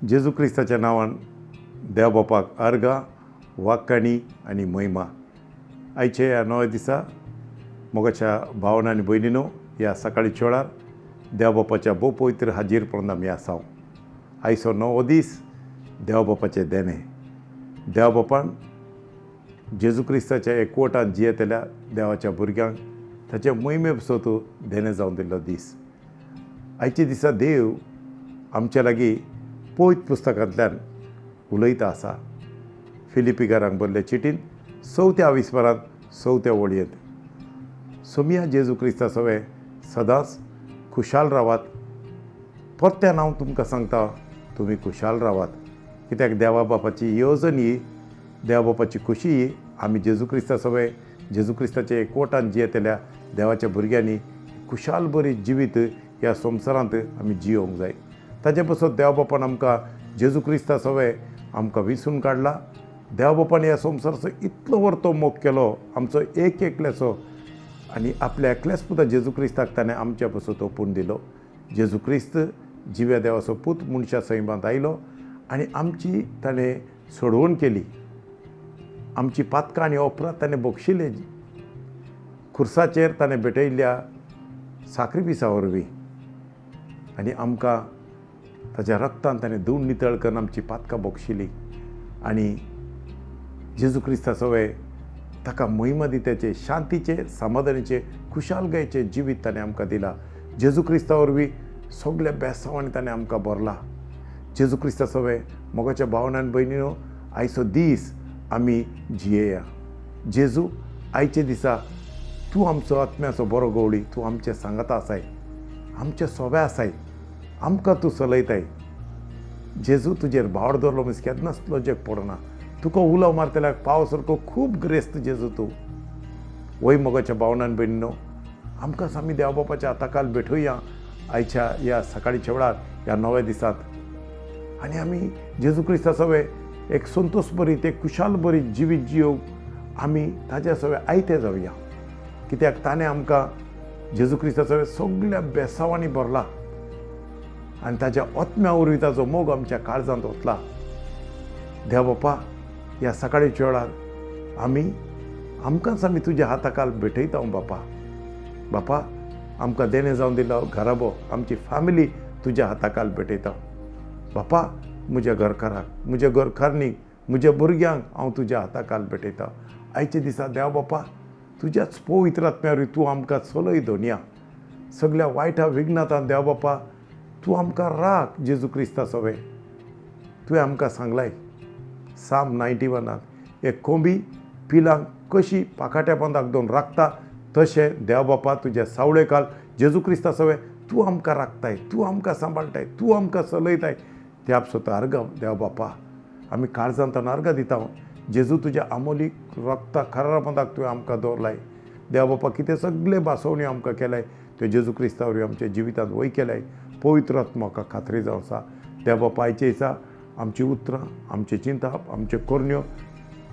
जेजू क्रिस्ताच्या नांवान देवबापाक अर्घां वाक्काणी आनी महिमा. आयचे ह्या नव्या दिसा मोगाच्या भावांनो आनी भयणींनो, ह्या सकाळीच्या वेळार देवबापाच्या भोव पवित्र हाजीरपणांत आमी आसात. आयचो नवो दीस देवबापाचें देणें. देवबापान जेजू क्रिस्ताच्या एकवटान जियेतल्या देवाच्या भुरग्यांक ताचे महिमे सत देणें जावन दिल्लो दीस. आयच्या दिसा देव आमच्या लागीं पवित्र पुस्तकांतल्यान उलयता आसा. फिलिपिकारांक बरयल्ले चिटीन 4थ्या विस्वारांत 4थ्या वळयेंत, सोमिया जेजू क्रिस्ता सवे सदांच खुशाल रावात. परत्यान हांव तुमकां सांगता, तुमी खुशाल रावात. कित्याक देवा बापाची येवजण ही, देवा बापाची खुशी ही आमी जेजू क्रिस्ता सवे जेजू क्रिस्ताचे एकवटान जियेतल्या देवाच्या भुरग्यांनी खुशाल बरी जिवीत ह्या संवसारांत आमी जियोंक जाय. ताजे पासून देवा बापान आमकां जेजू क्रिस्ता सवे आमकां विसरून काडला. देवा बापान ह्या संवसाराचो इतलो व्हरतो मोग केलो, आमचो एक एकल्याचो, आनी आपल्या एकल्याच पुता जेजू क्रिस्ताक ताणें आमच्या पासून ओपून दिलो. जेजू क्रिस्त जिव्या देवाचो पूत मनशा सैमांत आयलो आनी आमची ताणें सोडवण केली. आमची पातकां आनी अपराध ताणें बक्षिले. खुर्साचेर ताणें भेटयल्ल्या साक्रिफिसा वरवीं आनी आमकां ताच्या रक्तान ताणें धुवन नितळ करून आमची पातकां बक्षिली. आनी जेजू क्रिस्ता सवे ताका महिमा दित्याचे, शांतीचे, समाधानाचे, खुशालकायेचे जिवीत ताणें आमकां दिला. जेजू क्रिस्ता वरवीं सगळ्या बेसांवांनी ताणें आमकां भरला. जेजू क्रिस्ता सवे मोगाच्या भावांनो आनी भयणींनो, आयचो दीस आमी जियेया. जेजू, आयचे दिसा तूं आमचो आत्म्याचो बरो गवळी, तूं आमचे सांगाता आसाय, आमचे सोबे आसाय, आमकां तूं चलयताय. जेजू, तुजेर भावर दवरलो मनीस केन्नाच लज्जक पडना. तुका उलो मारतल्याक पाव सारको खूब ग्रेस्त जेजू तूं. वय मोगाच्या भावांनो आनी भयणींनो, आमकां आमी देवा बापाच्या हाताखाल भेटुया आयच्या ह्या सकाळीच्या वेळार, ह्या नव्या दिसांत. आनी आमी जेजू क्रिस्ता सवे एक संतोश भरीत, एक खुशाल बरी जिवीत जियोवंक आमी ताच्या सवे आयते जावया. कित्याक ताणें आमकां जेजू क्रिस्ता सवे सगळ्या बेसांवांनी भरला आनी ताच्या आत्म्या वरवीं ताचो मोग आमच्या काळजांत वतला. देवा बापा, ह्या सकाळीच्या वेळार आमकांच आमी तुज्या हाताखाल भेटयता बापा. बापा, आमकां देणें जावन दिलो घराबो, आमची फॅमिली तुज्या हाताखाल भेटयता. बापा, म्हज्या घरकाराक, म्हज्या घरकारणीक, म्हज्या भुरग्यांक हांव तुज्या हाताखाल भेटयता. आयच्या दिसा देवा बापा, तुज्याच पवित्र आत्म्या वरवीं तूं आमकां चलय दोनया. सगळ्या वायटा विघ्नांतान देवा बापा तूं आमकां राख. जेजू क्रिस्ता सवे तुवें आमकां सांगलाय साम 91 एक कोंबी पिलांक कशी पाकाट्या बांदाक दोन राखता, तशें देवा बापा तुज्या सावळेकाल जेजू क्रिस्ता सवे तूं आमकां राखताय, तूं आमकां सांबाळटाय, तूं आमकां चलयताय. त्या पासून अर्घ देवा बापा आमी काळजांत अर्घ दिता. जेजू, तुज्या अमोलीक रक्ता खरा बांदाक तुवें आमकां दवरलाय. देवा बापा, कितें सगळे भासवण्यो आमकां केल्याय त्यो जेजू क्रिस्ता वरवीं आमच्या जिवितांत वय केल्याय. पवित्र आत्म्याक खात्री जावं आसा. देवा बापा, आयच्या दिसा आमची उतरां, आमची चिंता, आमच्यो करण्यो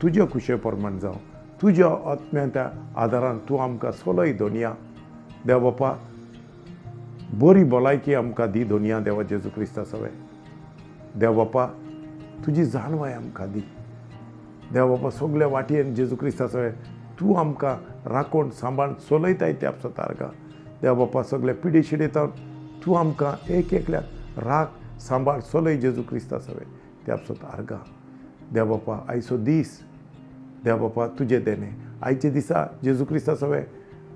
तुज्या खुशे प्रमाण जावं. तुज्या आत्म्याच्या आदारान तूं आमकां चलय दोनया. देवा बापा, बरी भलायकी आमकां दी दोनया. देवा जेजू क्रिस्ता सवे देवा बापा, तुजी जाणवाय आमकां दी. देवा बापा, सगळ्या वाटयेन जेजू क्रिस्ता सवे तूं आमकां राखण सांबाळून चलयताय. त्या पासून तारका देवा बापा, सगळे पिडी शिडयता तूं आमकां एक एकल्याक राख, सांबाळ, चलय जेजू क्रिस्ता सवे. त्या पासून तारका देवा बापा, आयचो दीस देवा बापा तुजें देणें. आयचे दिसा जेजू क्रिस्ता सवे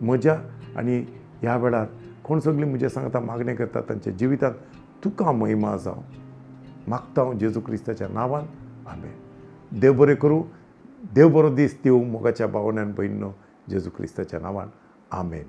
म्हज्या आनी ह्या वेळार कोण सगळीं म्हजे सांगता मागणें करता तांच्या जिवितांत तुका महिमा जावं. मागता हांव जेजू क्रिस्ताच्या नांवान. आमेन. देव बरें करूं. देव बरो दीस दिवं मोगाच्या भावांनो आनी भयणींनो, जेजू क्रिस्ताच्या नांवान. आमेन.